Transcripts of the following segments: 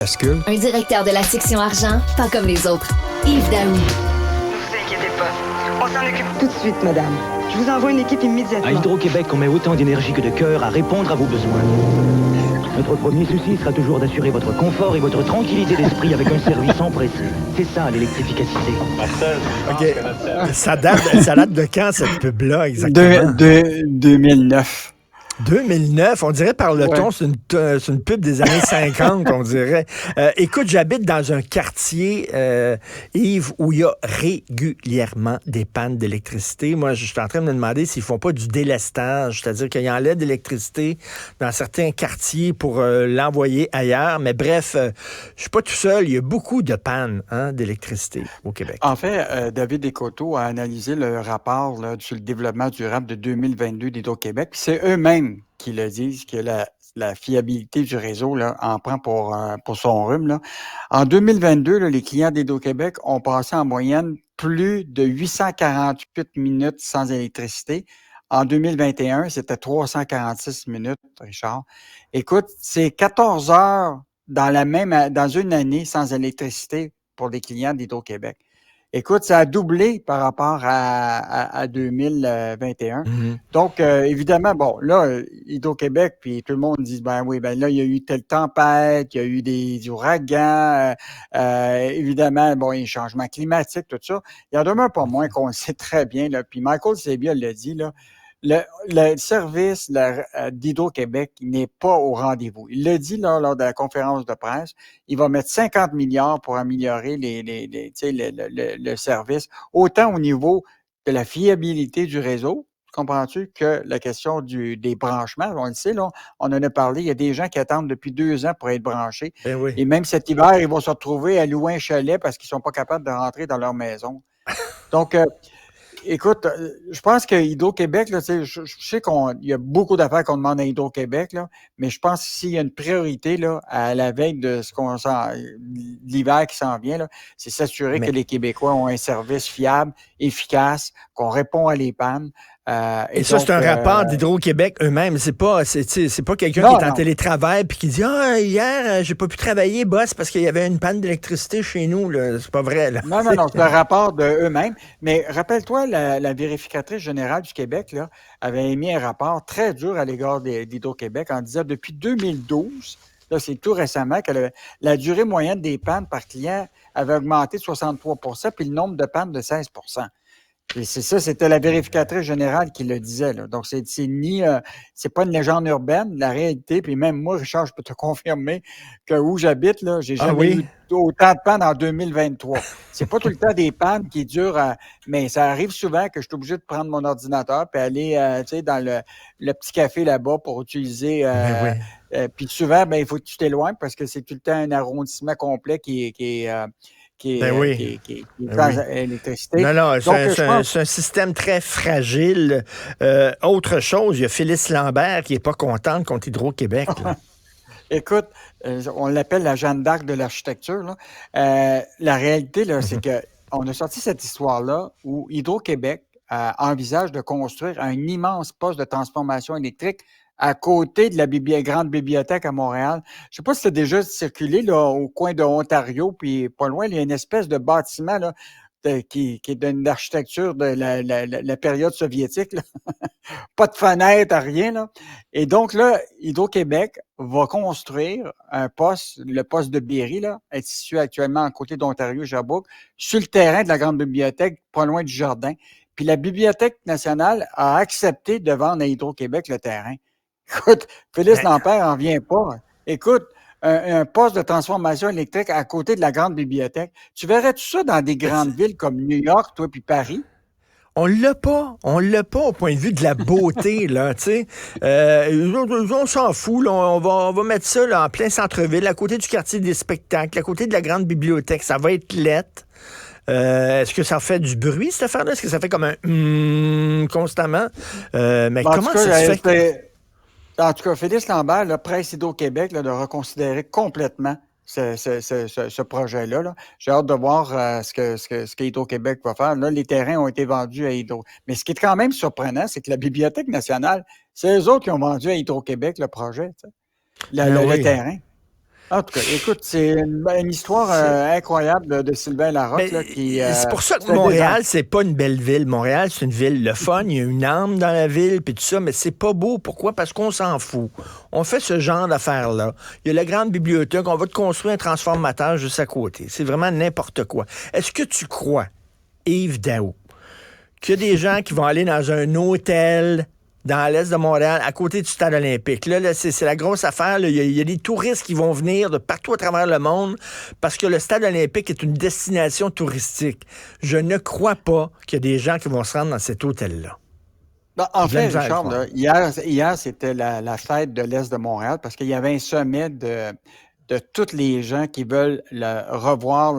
Bascule. Un directeur de la section argent, pas comme les autres. Yves Daou. Ne vous inquiétez pas. On s'en occupe Tout de suite, madame. Je vous envoie une équipe immédiatement. À Hydro-Québec, on met autant d'énergie que de cœur à répondre à vos besoins. Notre premier souci sera toujours d'assurer votre confort et votre tranquillité d'esprit avec un service empressé. C'est ça, l'électrificacité. OK. Ça date de quand, cette pub-là, exactement? 2009. 2009, on dirait par le ton, c'est une pub des années 50, on dirait. Écoute, j'habite dans un quartier, Yves, où il y a régulièrement des pannes d'électricité. Moi, je suis en train de me demander s'ils font pas du délestage, c'est-à-dire qu'ils enlèvent d'électricité dans certains quartiers pour l'envoyer ailleurs. Mais bref, je suis pas tout seul. Il y a beaucoup de pannes d'électricité au Québec. En fait, David Descoteaux a analysé le rapport là, sur le développement durable de 2022 d'Hydro-Québec. C'est eux-mêmes qui le disent, que la fiabilité du réseau là, en prend pour son rhume. Là. En 2022, là, les clients d'Hydro-Québec ont passé en moyenne plus de 848 minutes sans électricité. En 2021, c'était 346 minutes, Richard. Écoute, c'est 14 heures dans une année sans électricité pour les clients d'Hydro-Québec. Écoute, ça a doublé par rapport à 2021. Mm-hmm. Donc, évidemment, bon, là, Hydro-Québec, puis tout le monde dit, ben oui, ben là, il y a eu telle tempête, il y a eu des ouragans, évidemment, bon, il y a un changement climatique, tout ça. Il y en demeure pas moins qu'on le sait très bien, là. Puis Michael Sabia l'a dit, là, le service d'Hydro-Québec n'est pas au rendez-vous. Il l'a dit là, lors de la conférence de presse. Il va mettre 50 milliards pour améliorer le service, autant au niveau de la fiabilité du réseau, comprends-tu, que la question des branchements. On le sait, là, on en a parlé. Il y a des gens qui attendent depuis 2 ans pour être branchés. Ben oui. Et même cet hiver, ils vont se retrouver à louer un chalet parce qu'ils sont pas capables de rentrer dans leur maison. Donc, écoute, je pense que Hydro-Québec, là, je sais qu'il y a beaucoup d'affaires qu'on demande à Hydro-Québec, là, mais je pense que s'il y a une priorité là, à la veille de l'hiver qui s'en vient, là, c'est s'assurer que les Québécois ont un service fiable, efficace, qu'on répond à les pannes. Et ça, donc, c'est un rapport d'Hydro-Québec eux-mêmes. C'est pas quelqu'un qui est en télétravail puis qui dit hier, j'ai pas pu travailler, boss, parce qu'il y avait une panne d'électricité chez nous. Là. C'est pas vrai. Là. Non, c'est un rapport d'eux-mêmes. Mais rappelle-toi, la vérificatrice générale du Québec là, avait émis un rapport très dur à l'égard d'Hydro-Québec en disant depuis 2012, là, c'est tout récemment, que la durée moyenne des pannes par client avait augmenté de 63 % puis le nombre de pannes de 16 %. Et c'est ça, c'était la vérificatrice générale qui le disait. Là. Donc, c'est pas une légende urbaine, la réalité. Puis même moi, Richard, je peux te confirmer que où j'habite, là, j'ai jamais eu autant de pannes en 2023. C'est pas tout le temps des pannes qui durent, mais ça arrive souvent que je suis obligé de prendre mon ordinateur puis aller, dans le petit café là-bas pour utiliser. Puis souvent, il faut que tu t'éloignes parce que c'est tout le temps un arrondissement complet qui est sans électricité. Non, c'est un système très fragile. Autre chose, il y a Phyllis Lambert qui n'est pas contente contre Hydro-Québec. Écoute, on l'appelle la Jeanne d'Arc de l'architecture. Là. La réalité, là, c'est que on a sorti cette histoire-là où Hydro-Québec envisage de construire un immense poste de transformation électrique à côté de la grande bibliothèque à Montréal. Je sais pas si tu as déjà circulé là, au coin de Ontario, puis pas loin, il y a une espèce de bâtiment là, qui est d'une architecture de la période soviétique. Là. Pas de fenêtre, rien. Là. Et donc là, Hydro-Québec va construire le poste de Berry, là, est situé actuellement à côté d'Ontario, Sherbrooke, sur le terrain de la grande bibliothèque, pas loin du jardin. Puis la Bibliothèque nationale a accepté de vendre à Hydro-Québec le terrain. Écoute, Phyllis Lambert en vient pas. Écoute, un poste de transformation électrique à côté de la grande bibliothèque. Tu verrais-tu ça dans des grandes villes comme New York, toi, puis Paris? On l'a pas au point de vue de la beauté, là, tu sais. On s'en fout, là, on va mettre ça là, en plein centre-ville, à côté du quartier des spectacles, à côté de la grande bibliothèque. Ça va être lettre. Est-ce que ça fait du bruit, cette affaire-là? Est-ce que ça fait comme un constamment? Mais comment ça se fait? En tout cas, Phyllis Lambert là, presse Hydro-Québec là, de reconsidérer complètement ce projet-là. Là. J'ai hâte de voir ce que Hydro-Québec va faire. Là, les terrains ont été vendus à Hydro. Mais ce qui est quand même surprenant, c'est que la Bibliothèque nationale, c'est eux autres qui ont vendu à Hydro-Québec le projet, le terrain. En tout cas, écoute, c'est une histoire incroyable de Sylvain Larocque là, qui... c'est pour ça que se Montréal, c'est pas une belle ville. Montréal, c'est une ville le fun, il y a une âme dans la ville, puis tout ça, mais c'est pas beau. Pourquoi? Parce qu'on s'en fout. On fait ce genre d'affaires-là. Il y a la grande bibliothèque, on va te construire un transformateur juste à côté. C'est vraiment n'importe quoi. Est-ce que tu crois, Yves Daou, qu'il y a des gens qui vont aller dans un hôtel dans l'est de Montréal, à côté du stade olympique? Là, c'est la grosse affaire. Là. Il y a des touristes qui vont venir de partout à travers le monde parce que le stade olympique est une destination touristique. Je ne crois pas qu'il y a des gens qui vont se rendre dans cet hôtel-là. Ben, en fait, Richard, là, hier c'était la fête de l'Est de Montréal parce qu'il y avait un sommet de toutes les gens qui veulent revoir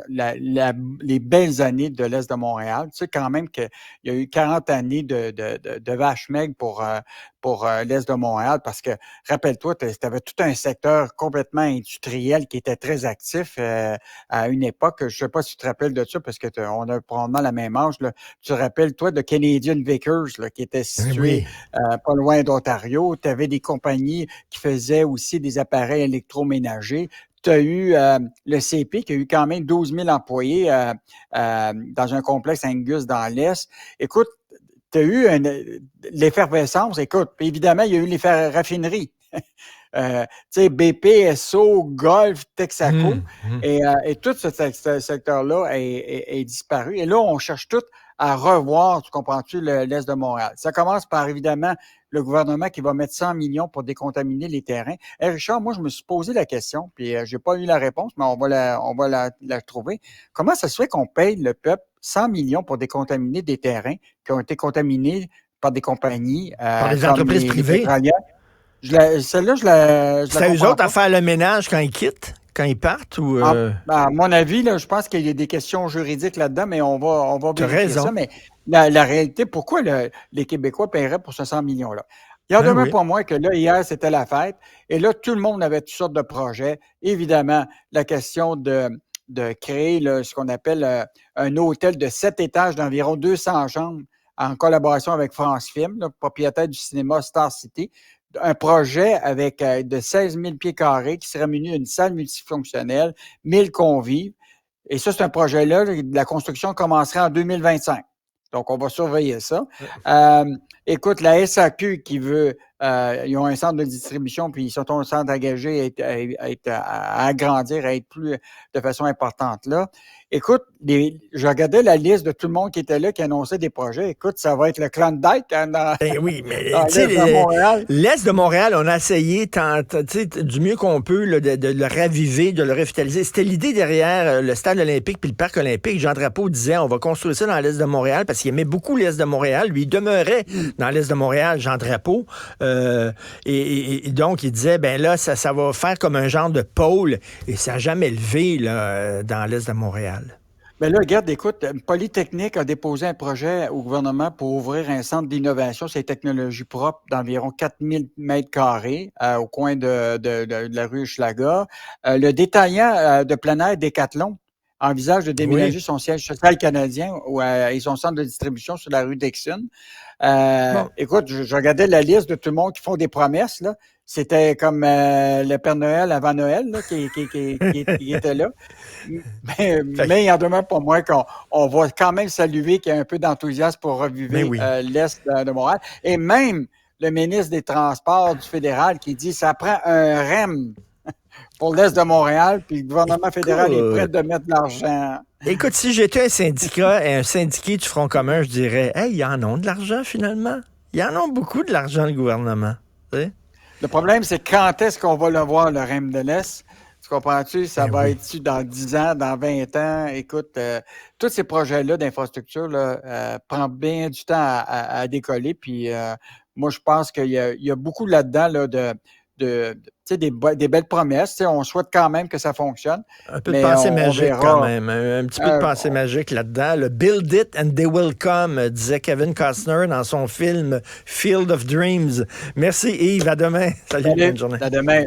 les belles années de l'Est de Montréal. Tu sais quand même qu'il y a eu 40 années de vache maigre pour l'Est de Montréal parce que, rappelle-toi, tu avais tout un secteur complètement industriel qui était très actif à une époque. Je sais pas si tu te rappelles de ça parce que on a probablement la même âge. Là. Tu te rappelles, toi, de Canadian Vickers là, qui était situé pas loin d'Ontario. Tu avais des compagnies qui faisaient aussi des appareils électroménagers. Tu as eu le CP qui a eu quand même 12 000 employés dans un complexe Angus dans l'Est. Écoute, tu as eu l'effervescence. Écoute, évidemment, il y a eu les raffineries. Tu sais, BP, Esso, Gulf, Texaco. Et tout ce secteur-là est disparu. Et là, on cherche tout à revoir, tu comprends-tu, l'Est de Montréal. Ça commence par, évidemment, le gouvernement qui va mettre 100 millions pour décontaminer les terrains. Hey Richard, moi, je me suis posé la question, puis j'ai pas eu la réponse, mais on va la trouver. Comment ça se fait qu'on paye le peuple 100 millions pour décontaminer des terrains qui ont été contaminés par des compagnies par des entreprises privées? Celle-là, je la c'est eux autres à faire le ménage quand ils quittent? Quand ils partent ou à mon avis, là, je pense qu'il y a des questions juridiques là-dedans, mais on va vérifier ça. Mais la réalité, pourquoi les Québécois paieraient pour ce 100 millions-là? Il y en demeure pas moins que là, hier, c'était la fête. Et là, tout le monde avait toutes sortes de projets. Évidemment, la question de créer ce qu'on appelle un hôtel de 7 étages d'environ 200 chambres en collaboration avec France Film, le propriétaire du cinéma Star City. Un projet avec de 16 000 pieds carrés qui serait muni d'une salle multifonctionnelle, 1000 convives. Et ça, c'est un projet-là. La construction commencerait en 2025. Donc, on va surveiller ça. Écoute, la SAQ qui veut, ils ont un centre de distribution, puis ils sont en centre engagé à agrandir, à être plus de façon importante là. Écoute, je regardais la liste de tout le monde qui était là, qui annonçait des projets. Écoute, ça va être le Klondike oui, mais l'Est de Montréal, on a essayé du mieux qu'on peut là, de le raviver, de le revitaliser. C'était l'idée derrière le stade olympique puis le parc olympique. Jean Drapeau disait, on va construire ça dans l'Est de Montréal parce qu'il aimait beaucoup l'Est de Montréal. Lui, il demeurait dans l'Est de Montréal, Jean Drapeau. Et donc, il disait, ben là, ça va faire comme un genre de pôle et ça n'a jamais levé là, dans l'Est de Montréal. Ben là, regarde, écoute, Polytechnique a déposé un projet au gouvernement pour ouvrir un centre d'innovation sur les technologies propres d'environ 4000 mètres carrés au coin de la rue Hochelaga. Le détaillant de plein air Decathlon envisage de déménager son siège social canadien et son centre de distribution sur la rue Dixon. Écoute, je regardais la liste de tout le monde qui font des promesses, là. C'était comme le Père Noël avant Noël là, qui était là. Mais il en demeure pour moi qu'on va quand même saluer qu'il y a un peu d'enthousiasme pour revivre l'Est de Montréal. Et même le ministre des Transports du fédéral qui dit que ça prend un REM pour l'Est de Montréal, puis le gouvernement fédéral est prêt de mettre de l'argent. Écoute, si j'étais un syndicat et un syndiqué du Front commun, je dirais, hey, ils en ont de l'argent finalement. Ils en ont beaucoup de l'argent, le gouvernement. T'sais? Le problème, c'est quand est-ce qu'on va le voir, le REM de l'Est? Tu comprends-tu? Ça va être dans 10 ans, dans 20 ans. Écoute, tous ces projets-là d'infrastructure prennent bien du temps à décoller. Puis moi, je pense qu'il y a beaucoup là-dedans là, des belles promesses. On souhaite quand même que ça fonctionne. Un peu de pensée magique quand même. Un petit peu de pensée magique là-dedans. Le Build it and they will come, disait Kevin Costner dans son film Field of Dreams. Merci Yves, à demain. Salut, bonne journée. À demain.